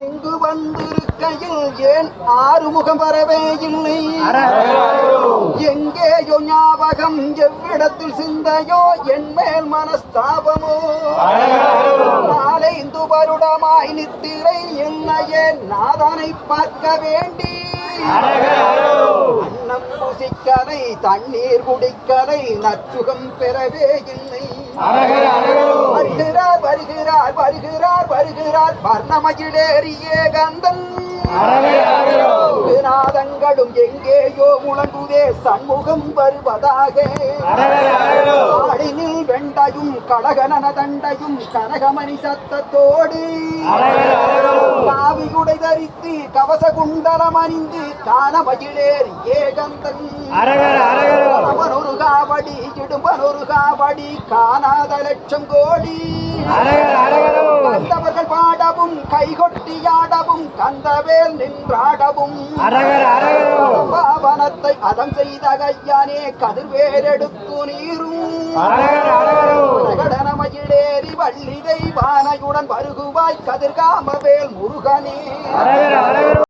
இங்கு வந்திருக்கையில் ஏன் ஆறுமுகம் வரவே இல்லை? எங்கேயோ ஞாபகம், எவ்விடத்தில் சிந்தையோ, என் மேல் மனஸ்தாபமோ? நாளைந்து வருடமாய் நித்திரை என்னையே நாதனை பார்க்க வேண்டி அன்னம் புசிக்கலை, தண்ணீர் குடிக்கலை, நச்சுகம் பெறவே இல்லை. வருகிறார் வருகிறார் வருகிறார் வருகிறார் வர்ணமயிலேறியே கந்தன். நாதங்களும் எங்கேயோ முழங்குதே சண்முகம் வருவதாக. ஆளினில் வெண்டையும் கடகனன தண்டையும் கனகமணி சத்தத்தோடு காவியுடை தரித்து கவச குண்டலம் அணிந்து காணமயிலேறியே கந்தன். அவனொரு காவடி இடும்பனொரு காவடி காணாத லட்சம் கோடி. கந்தவர்கள் பாடவும் கைகொட்டியாடவும் கந்தவேல் நின்றாடவும் பாவனத்தை அதம் செய்த கையானே கதிர்வேலெடுத்து நீரும் கடனமயிலேறி வள்ளி தெய்வானையுடன் வருகுவாய் கதிர்காமவேல் முருகனே.